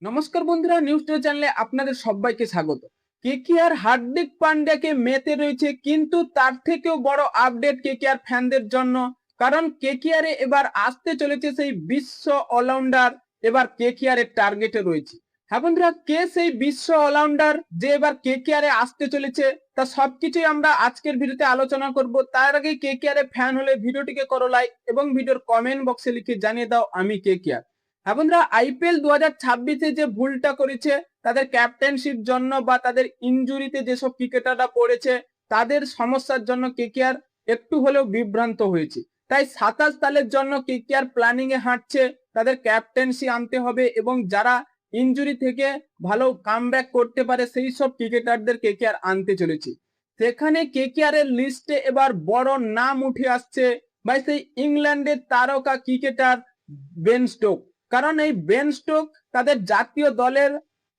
নমস্কার বন্ধুরা, news day চ্যানেলে আপনাদের সবাইকে স্বাগত। কেকেআর হার্দিক পান্ডিয়াকে মেতে রয়েছে, কিন্তু তার থেকেও বড় আপডেট কেকেআর ফ্যানদের জন্য, কারণ কেকেআর এবার আসতে চলেছে সেই বিশ্ব অলরাউন্ডার। এবার কেকেআর এর টার্গেটে রয়েছে। হ্যাঁ বন্ধুরা, কে সেই বিশ্ব অলরাউন্ডার যে এবার কেকেআর এ আসতে চলেছে, তা সবকিছুই আমরা আজকের ভিডিওতে আলোচনা করব। তার আগে কেকেআর এর ফ্যান হলে ভিডিওটিকে করো লাইক এবং ভিডিওর কমেন্ট বক্সে লিখে জানিয়ে দাও আমি কেকেআর। হ্যাঁ বন্ধুরা, আইপিএল 2026-এ যে ভুলটা করেছে তাদের ক্যাপ্টেনশিপ জন্য বা তাদের ইনজুরিতে যেসব ক্রিকেটাররা পড়েছে তাদের সমস্যার জন্য কেকেআর একটু হলেও বিভ্রান্ত হয়েছে। তাই 27 সালের জন্য কেকেআর প্ল্যানিং এ হাঁটছে, তাদের ক্যাপ্টেন্সি আনতে হবে এবং যারা ইনজুরি থেকে ভালো কামব্যাক করতে পারে সেই সব ক্রিকেটারদের কেকেআর আনতে চলেছে। সেখানে কেকেআর এর লিস্টে এবার বড় নাম উঠে আসছে বা সেই ইংল্যান্ডের তারকা ক্রিকেটার বেন স্টোক। কারণ এই বেন স্টোক তাদের জাতীয় দলের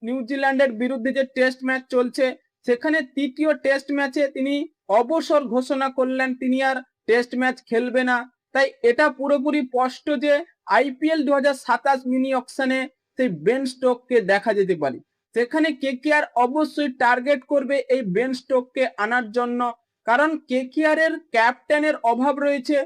নিউজিল্যান্ডের বিরুদ্ধে যে টেস্ট ম্যাচ চলছে সেখানে তৃতীয় টেস্ট ম্যাচে তিনি অবসর ঘোষণা করলেন, তিনি আর টেস্ট ম্যাচ খেলবে না। তাই এটা পুরোপুরি স্পষ্ট যে আইপিএল 2027 মিনি অকশনে সেই বেন স্টোককে দেখা যেতে পারে। সেখানে কেকেআর অবশ্যই টার্গেট করবে এই বেন স্টোককে আনার জন্য, কারণ কেকেআর এর ক্যাপ্টেনের অভাব রয়েছে।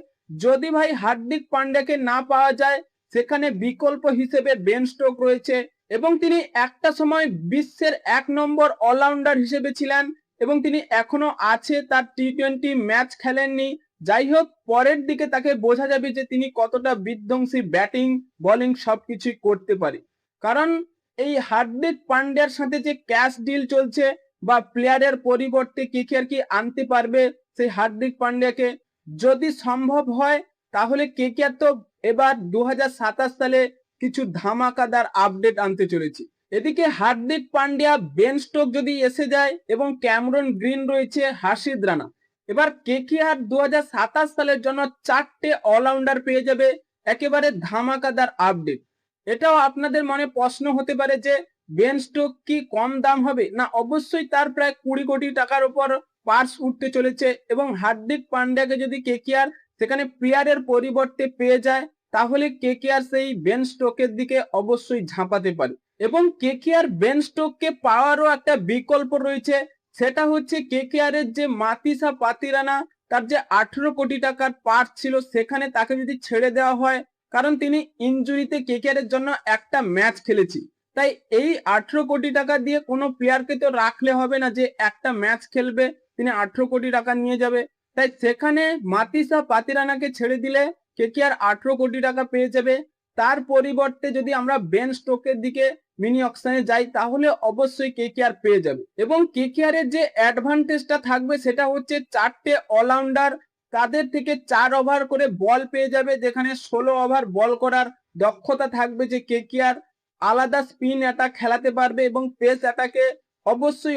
যদি ভাই হার্দিক পান্ডিয়াকে না পাওয়া যায়, সেখানে বিকল্প হিসেবে বেন স্টোক রয়েছে এবং তিনি একটা সময় বিশ্বের 1 নম্বর অলরাউন্ডার হিসেবে ছিলেন এবং তিনি এখনো আছে, তার টি-20 ম্যাচ খেলেননি। যাই হোক, পরের দিকে তাকে বোঝা যাবে যে তিনি কতটা বিধ্বংসী ব্যাটিং বোলিং সবকিছুই করতে পারে। কারণ এই হার্দিক পান্ডিয়ার সাথে যে ক্যাশ ডিল চলছে বা প্লেয়ারের পরিবর্তে কেকেআর কি আনতে পারবে সেই হার্দিক পান্ডিয়াকে, যদি সম্ভব হয় তাহলে কেকেআর তো এবার 2027 সালে কিছু ধামাকাদার আপডেট আনতে চলেছে। এদিকে হার্দিক পান্ডিয়া, বেন স্টোক যদি এসে যায় এবং ক্যামেরন গ্রিন রয়েছে, হার্ষিদ রানা, এবার কেকেআর 2027 সালের জন্য 4টে অলরাউন্ডার পেয়ে যাবে, একেবারে ধামাকাদার আপডেট। এটাও আপনাদের মনে প্রশ্ন হতে পারে যে বেন স্টোক কি কম দাম হবে না? অবশ্যই তার প্রায় 20 কোটি টাকার উপর পার্স উঠতে চলেছে এবং হার্দিক পান্ডিয়াকে যদি কেকেআর সেখানে প্লেয়ারের পরিবর্তে পেয়ে যায় তাহলে কেকেআর সেই বেন স্টোকের দিকে অবশ্যই ঝাঁপাতে পারে। এবং কেকেআর বেন স্টোককে পাওয়ারও একটা বিকল্প রয়েছে, সেটা হচ্ছে কেকেআর এর যে মাতিসা পাতিরানা, তার যে 18 কোটি টাকার পার্স ছিল সেখানে তাকে যদি ছেড়ে দেওয়া হয়, কারণ তিনি ইনজুরিতে কেকেআর এর জন্য একটা ম্যাচ খেলেছি। তাই এই 18 কোটি টাকা দিয়ে কোনো প্লেয়ারকে তো রাখলে হবে না যে একটা ম্যাচ খেলবে তিনি 18 কোটি টাকা নিয়ে যাবে। তাই সেখানে মাতিসা পাতিরানাকে ছেড়ে দিলে কেকেআর 18 কোটি টাকা পেয়ে যাবে। তার পরিবর্তে যদি আমরা বেন স্টোকের দিকে মিনি অকশনে যাই তাহলে অবশ্যই কেকেআর পেয়ে যাবে। এবং কেকেআর এর যে অ্যাডভান্টেজটা থাকবে সেটা হচ্ছে 4টে অলরাউন্ডার, তাদের থেকে 4 ওভার করে বল পেয়ে যাবে, যেখানে 16 ওভার বল করার দক্ষতা থাকবে যে কেকেআর আলাদা স্পিন অ্যাটাক খেলাতে পারবে এবং পেস অ্যাটাকে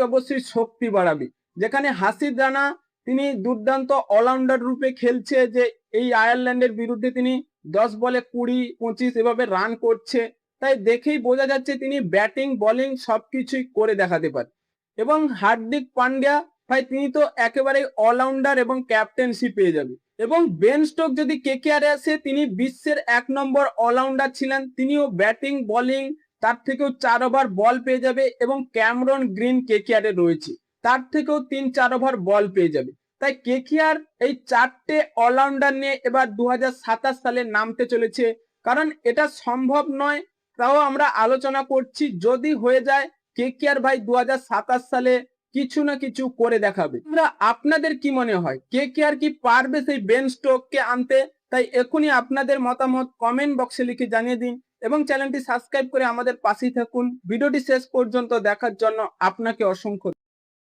অবশ্যই শক্তি বাড়াবে। যেখানে হার্ষিদ রানা তিনি দুর্দান্ত অলরাউন্ডার রূপে খেলছে, যে এই আয়ারল্যান্ডের বিরুদ্ধে তিনি 10 বলে 20-25 এভাবে রান করছে। তাই দেখেই বোঝা যাচ্ছে তিনি ব্যাটিং বোলিং সবকিছুই করে দেখাতে পারে। এবং হার্দিক পান্ডিয়া ভাই তিনি তো একেবারে অলরাউন্ডার এবং ক্যাপ্টেন্সি পেয়ে যাবে। এবং বেন স্টোক যদি কেকেআর আসে, তিনি বিশ্বের 1 নম্বর অলরাউন্ডার ছিলেন, তিনিও ব্যাটিং বোলিং তার থেকেও 4 ওভার বল পেয়ে যাবে এবং ক্যামেরন গ্রিন কেকেআর এ রয়েছে, তার থেকেও 3-4 ওভার বল পেয়ে যাবে। তাই কেকেআর এই 4টে অলরাউন্ডার নিয়ে এবার 2027 সালে নামতে চলেছে। কারণ এটা সম্ভব নয়, তাও আমরা আলোচনা করছি, যদি হয়ে যায় কেকেআর ভাই 2027 সালে কিছু না কিছু করে দেখাবে। আপনাদের কি মনে হয়, কেকেআর কি পারবে সেই বেন স্টোককে আনতে? তাই এখনই আপনাদের মতামত কমেন্ট বক্সে লিখে জানিয়ে দিন এবং চ্যানেলটি সাবস্ক্রাইব করে আমাদের পাশেই থাকুন। ভিডিওটি শেষ পর্যন্ত দেখার জন্য আপনাকে অসংখ্য